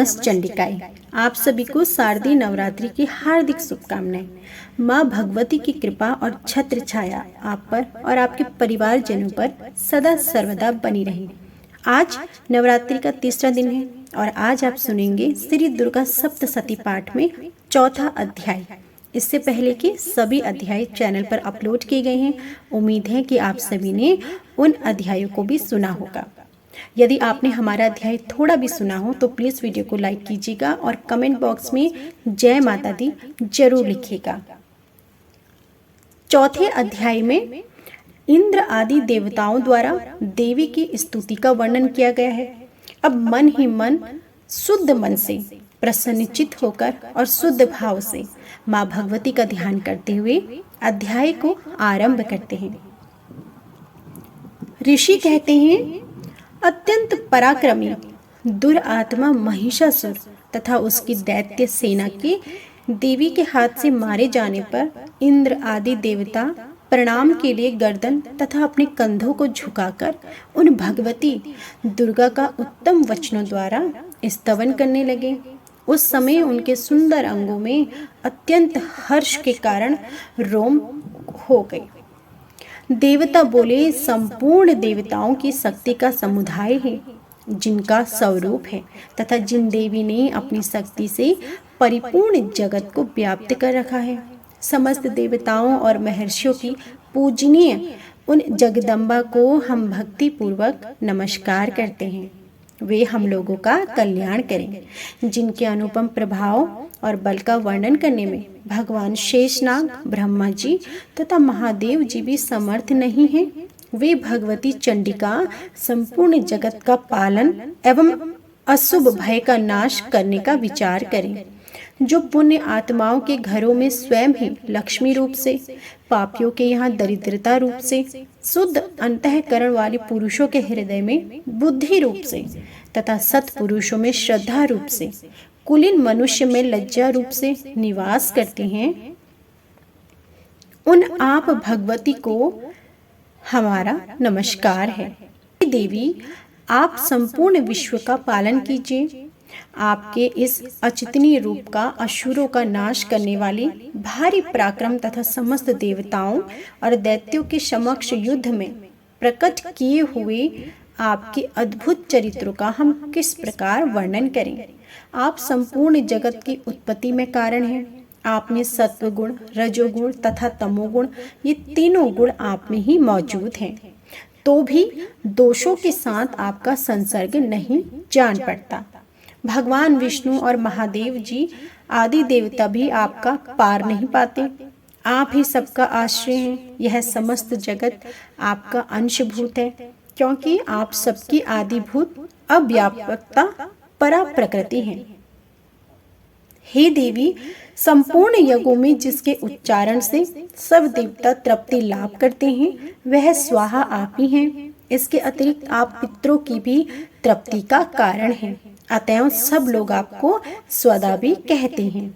नमस् चंडिकाय। आप सभी को शारदीय नवरात्रि की हार्दिक शुभकामनाएं। माँ भगवती की कृपा और छत्र छाया आप पर और आपके परिवारजनों पर सदा सर्वदा बनी रहे। आज नवरात्रि का तीसरा दिन है और आज आप सुनेंगे श्री दुर्गा सप्तशती पाठ में चौथा अध्याय। इससे पहले कि सभी अध्याय चैनल पर अपलोड किए गए हैं, उम्मीद है कि आप सभी ने उन अध्यायों को भी सुना होगा। यदि आपने हमारा अध्याय थोड़ा भी सुना हो तो प्लीज़ वीडियो को लाइक कीजिएगा और कमेंट बॉक्स में जय माता दी जरूर लिखिएगा। चौथे अध्याय में इंद्र आदि देवताओं द्वारा देवी की स्तुति का वर्णन किया गया है। अब मन ही मन शुद्ध मन से प्रसन्नचित होकर और शुद्ध भाव से माँ भगवती का ध्यान करते हुए अध्याय को आरंभ करते हैं। ऋषि कहते हैं, अत्यंत पराक्रमी दुरात्मा महिषासुर तथा उसकी दैत्य सेना के देवी के हाथ से मारे जाने पर इंद्र आदि देवता प्रणाम के लिए गर्दन तथा अपने कंधों को झुकाकर उन भगवती दुर्गा का उत्तम वचनों द्वारा स्तवन करने लगे। उस समय उनके सुंदर अंगों में अत्यंत हर्ष के कारण रोम हो गए। देवता बोले, संपूर्ण देवताओं की शक्ति का समुदाय है जिनका स्वरूप है तथा जिन देवी ने अपनी शक्ति से परिपूर्ण जगत को व्याप्त कर रखा है। समस्त देवताओं और महर्षियों की पूजनीय उन जगदम्बा को हम भक्ति पूर्वक नमस्कार करते हैं। वे हम लोगों का कल्याण करें। जिनके अनुपम प्रभाव और बल का वर्णन करने में भगवान शेषनाग, ब्रह्मा जी तथा महादेव जी भी समर्थ नहीं हैं। वे भगवती चंडिका संपूर्ण जगत का पालन एवं अशुभ भय का नाश करने का विचार करें। जो पुण्य आत्माओं के घरों में स्वयं ही लक्ष्मी रूप से, पापियों के यहाँ दरिद्रता रूप से, शुद्ध अंतःकरण वाले पुरुषों के हृदय में बुद्धि रूप से तथा सत्पुरुषों में श्रद्धा रूप से, कुलीन मनुष्य में लज्जा रूप से निवास करते हैं, उन आप भगवती को हमारा नमस्कार है। देवी, आप संपूर्ण विश्व का पालन कीजिए। आपके इस अचिंतनीय रूप का असुरों का नाश करने वाले भारी पराक्रम तथा समस्त देवताओं और दैत्यों के समक्ष युद्ध में प्रकट किए हुए आपके अद्भुत चरित्रों का हम किस प्रकार वर्णन करें। आप संपूर्ण जगत की उत्पत्ति में कारण हैं। आप में सत्व गुण, रजोगुण तथा तमोगुण, ये तीनों गुण आप में ही मौजूद हैं, तो भी दोषों के साथ आपका संसर्ग नहीं जान पड़ता। भगवान विष्णु और महादेव जी आदि देवता भी आपका पार नहीं पाते। आप ही सबका आश्रय हैं। यह समस्त जगत आपका अंशभूत है, क्योंकि आप सबकी आदिभूत अव्यापकता परा प्रकृति हैं। हे देवी, संपूर्ण यज्ञों में जिसके उच्चारण से सब देवता तृप्ति लाभ करते हैं, वह स्वाहा आप ही हैं। इसके अतिरिक्त आप पितरों की भी तृप्ति का कारण हैं। अतएव सब लोग आपको स्वदा भी कहते हैं।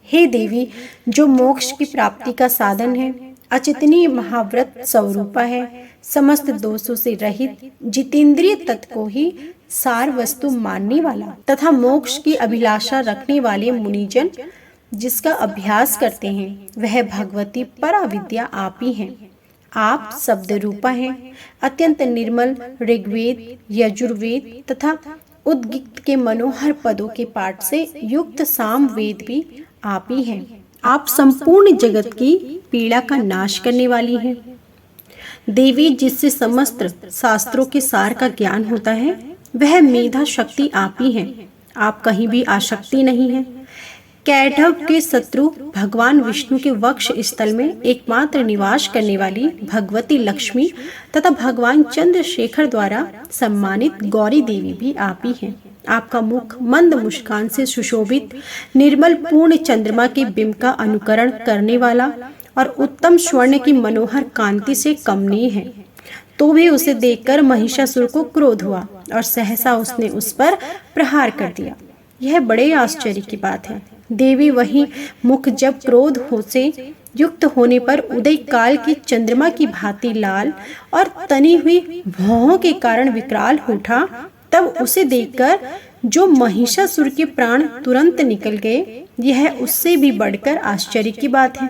हे देवी, जो मोक्ष की प्राप्ति का साधन है, अचिंतनीय महाव्रत स्वरूपा है, समस्त दोषों से रहित, जितेंद्रिय तत्व को ही सार वस्तु मानने वाला तथा मोक्ष की अभिलाषा रखने वाले मुनिजन जिसका अभ्यास करते हैं, वह भगवती पराविद्या आप ही हैं। आप शब्द रूपा हैं। अत्यंत निर्मल ऋग्वेद, यजुर्वेद तथा उद्गीत के मनोहर पदों के पाठ से युक्त साम वेद भी आप ही हैं। आप संपूर्ण जगत की पीड़ा का नाश करने वाली हैं। देवी, जिससे समस्त शास्त्रों के सार का ज्ञान होता है, वह मेधा शक्ति आप ही हैं। आप कहीं भी आसक्ति नहीं है। कैटभ के शत्रु भगवान विष्णु के वक्ष स्थल में एकमात्र निवास करने वाली भगवती लक्ष्मी तथा भगवान चंद्रशेखर द्वारा सम्मानित गौरी देवी भी आप ही हैं। आपका मुख मंद मुस्कान से सुशोभित, निर्मल पूर्ण चंद्रमा के बिंब का अनुकरण करने वाला और उत्तम स्वर्ण की मनोहर कांति से कमनीय है। तो भी उसे देखकर महिषासुर को क्रोध हुआ और सहसा उसने उस पर प्रहार कर दिया। यह बड़े आश्चर्य की बात है। देवी, वही मुख जब क्रोध हो से युक्त होने पर उदय काल की चंद्रमा की भांति लाल और तनी हुई भौहों के कारण विकराल उठा, तब उसे देखकर जो महिषासुर के प्राण तुरंत निकल गए, यह उससे भी बढ़कर आश्चर्य की बात है,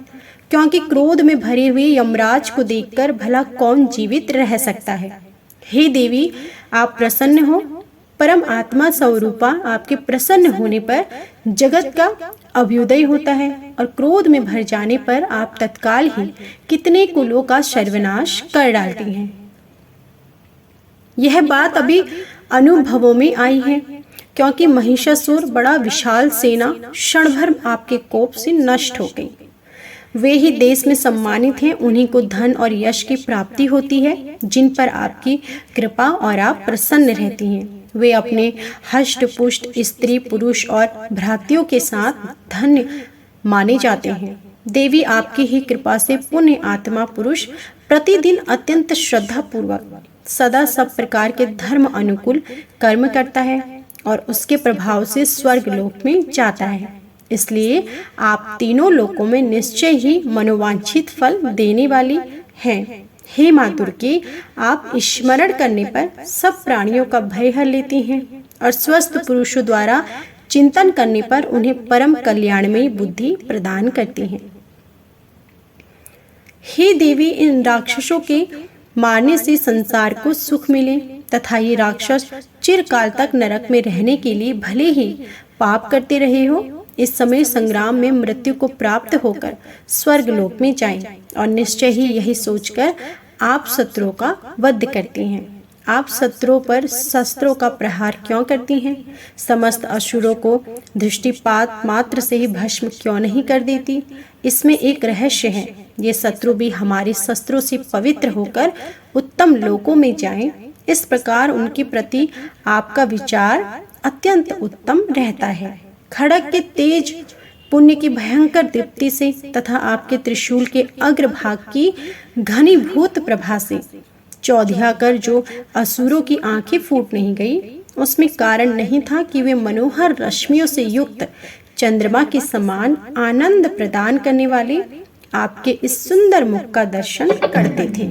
क्योंकि क्रोध में भरे हुए यमराज को देखकर भला कौन जीवित रह सकता है। हे देवी, आप प्रसन्न हो। परम आत्मा स्वरूपा आपके प्रसन्न होने पर जगत का अभ्युदय होता है और क्रोध में भर जाने पर आप तत्काल ही कितने कुलों का सर्वनाश कर डालती हैं। यह बात अभी अनुभवों में आई है, क्योंकि महिषासुर बड़ा विशाल सेना क्षण भर आपके कोप से नष्ट हो गई। वे ही देश में सम्मानित हैं, उन्हीं को धन और यश की प्राप्ति होती है, जिन पर आपकी कृपा और आप प्रसन्न रहती हैं। वे अपने हष्ट पुष्ट स्त्री पुरुष और भ्रातियों के साथ धन्य माने जाते हैं। देवी, आपकी ही कृपा से पुण्य आत्मा पुरुष प्रतिदिन अत्यंत श्रद्धा पूर्वक सदा सब प्रकार के धर्म अनुकूल कर्म करता है और उसके प्रभाव से स्वर्ग लोक में जाता है। इसलिए आप तीनों लोकों में निश्चय ही मनोवांछित फल देने वाली हैं। हे माँ दुर्गे, आप स्मरण करने पर सब प्राणियों का भय हर लेती हैं और स्वस्थ पुरुषों द्वारा चिंतन करने पर उन्हें परम कल्याणमयी बुद्धि प्रदान करती हैं। हे देवी, इन राक्षसों के मारने से संसार को सुख मिले तथा ये राक्षस चिरकाल तक नरक में रहने के लिए भले ही पाप करते रहे हो, इस समय संग्राम में मृत्यु को प्राप्त होकर स्वर्ग लोक में जाएं और निश्चय ही यही सोचकर आप शत्रुओं का वध करती हैं। आप शत्रुओं पर शस्त्रों का प्रहार क्यों करती हैं? समस्त असुरों को दृष्टिपात मात्र से ही भस्म क्यों नहीं कर देती? इसमें एक रहस्य है। ये शत्रु भी हमारे शस्त्रों से पवित्र होकर उत्तम लोकों में जाएं। इस प्रकार उनके प्रति आपका विचार अत्यंत उत्तम रहता है। खड़ग के तेज पुण्य की भयंकर दीप्ति से तथा आपके त्रिशूल के अग्रभाग की घनीभूत प्रभा से चौधिया कर जो असुरों की आंखें फूट नहीं गई, उसमें कारण नहीं था कि वे मनोहर रश्मियों से युक्त चंद्रमा के समान आनंद प्रदान करने वाले आपके इस सुंदर मुख का दर्शन करते थे।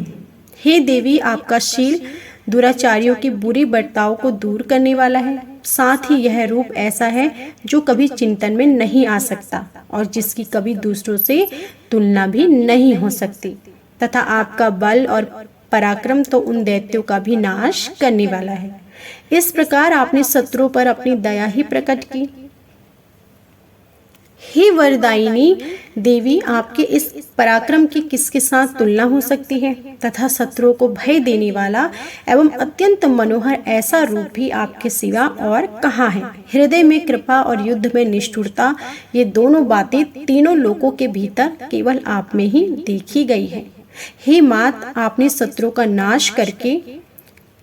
हे देवी, आपका शील दुराचारियों के बुरे बर्ताव को दूर करने वाला है। साथ ही यह रूप ऐसा है जो कभी चिंतन में नहीं आ सकता और जिसकी कभी दूसरों से तुलना भी नहीं हो सकती, तथा आपका बल और पराक्रम तो उन दैत्यों का भी नाश करने वाला है। इस प्रकार आपने शत्रुओं पर अपनी दया ही प्रकट की। हे वरदायिनी देवी, आपके इस पराक्रम की किसके साथ तुलना हो सकती है? तथा शत्रुओं को भय देने वाला एवं अत्यंत मनोहर ऐसा रूप भी आपके सिवा और कहाँ है? हृदय में कृपा और युद्ध में निष्ठुरता, ये दोनों बातें तीनों लोकों के भीतर केवल आप में ही देखी गई है। हे मात, आपने शत्रुओं का नाश करके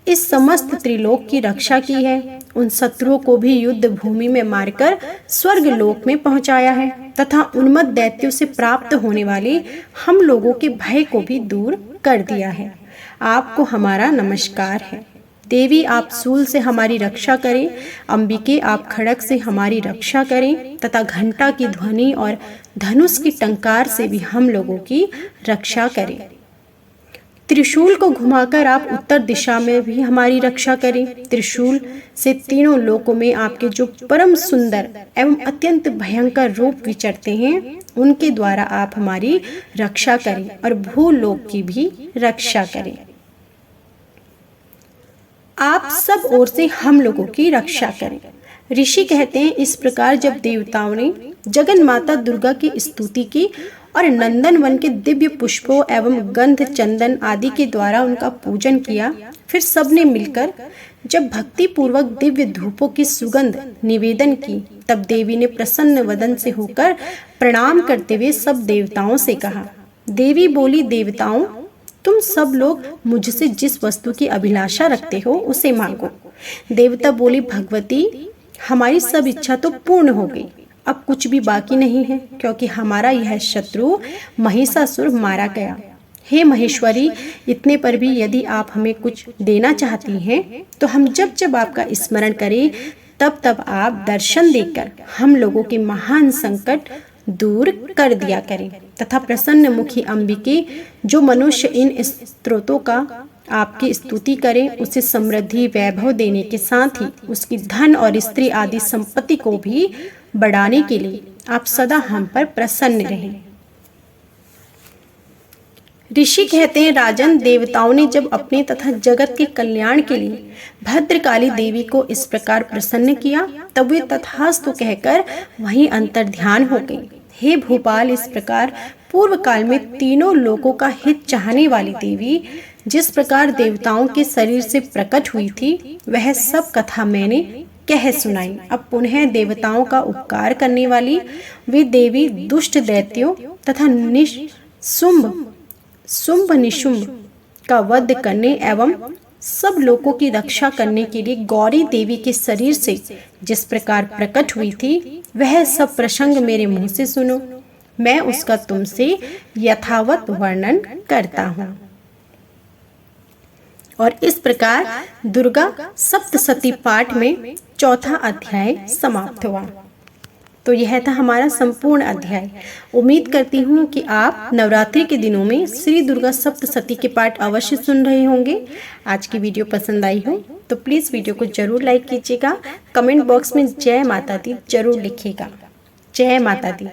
इस समस्त त्रिलोक की रक्षा की है। उन शत्रुओं को भी युद्ध भूमि में मारकर स्वर्ग लोक में पहुंचाया है तथा उन्मत्त दैत्यों से प्राप्त होने वाले हम लोगों के भय को भी दूर कर दिया है। आपको हमारा नमस्कार है। देवी, आप सूल से हमारी रक्षा करें। अंबिके, आप खड़ग से हमारी रक्षा करें तथा घंटा की ध्वनि और धनुष की टंकार से भी हम लोगों की रक्षा करें। त्रिशूल को घुमाकर आप उत्तर दिशा में भी हमारी रक्षा करें। त्रिशूल से तीनों लोकों में आपके जो परम सुंदर एवं अत्यंत भयंकर रूप विचरते हैं, उनके द्वारा आप हमारी रक्षा करें और भूलोक की भी रक्षा करें। आप सब ओर से हम लोगों की रक्षा करें। ऋषि कहते हैं, इस प्रकार जब देवताओं ने जगन माता दुर्गा की स्तुति की और नंदन वन के दिव्य पुष्पों एवं गंध चंदन आदि के द्वारा उनका पूजन किया, फिर सबने मिलकर जब भक्ति पूर्वक दिव्य धूपों की सुगंध निवेदन की, तब देवी ने प्रसन्न वदन से होकर प्रणाम करते हुए सब देवताओं से कहा। देवी बोली, देवताओं, तुम सब लोग मुझसे जिस वस्तु की अभिलाषा रखते हो उसे मांगो। देवता बोली, भगवती, हमारी सब इच्छा तो पूर्ण हो गई, अब कुछ भी बाकी नहीं है, क्योंकि हमारा यह शत्रु महिषासुर मारा गया। हे महेश्वरी, इतने पर भी यदि आप हमें कुछ देना चाहती हैं, तो हम जब जब आपका स्मरण करें तब तब आप दर्शन देकर हम लोगों के महान संकट दूर कर दिया करें तथा प्रसन्न मुखी अंबिके, जो मनुष्य इन स्तोत्रों का आपकी स्तुति करें, उसे समृद्धि वैभव देने के साथ ही उसकी धन और स्त्री आदि संपत्ति को भी बढ़ाने के लिए आप सदा हम पर प्रसन्न रहें। ऋषि कहते हैं, राजन, देवताओं ने जब अपने तथा जगत के कल्याण के लिए भद्रकाली देवी को इस प्रकार प्रसन्न किया, तब वे तथास्तु कहकर वहीं अंतर्ध्यान हो गई। हे भूपाल, इस प्रकार पूर्व काल में तीनों लोकों का हित चाहने वाली देवी जिस प्रकार देवताओं के शरीर से प्रकट हुई थी, वह सब कथा मैंने कह सुनाई। अब पुनः देवताओं का उपकार करने वाली वे देवी दुष्ट दैत्यों तथा शुंभ निशुंभ का वध करने एवं सब लोगों की रक्षा करने के लिए गौरी देवी के शरीर से जिस प्रकार प्रकट हुई थी, वह सब प्रसंग मेरे मुंह से सुनो। मैं उसका तुमसे यथावत वर्णन करता हूँ। और इस प्रकार दुर्गा सप्तशती पाठ में चौथा अध्याय समाप्त हुआ। तो यह था हमारा संपूर्ण अध्याय। उम्मीद करती हूँ कि आप नवरात्रि के दिनों में श्री दुर्गा सप्तशती के पाठ अवश्य सुन रहे होंगे। आज की वीडियो पसंद आई हो तो प्लीज़ वीडियो को जरूर लाइक कीजिएगा। कमेंट बॉक्स में जय माता दी जरूर लिखिएगा। जय माता दी।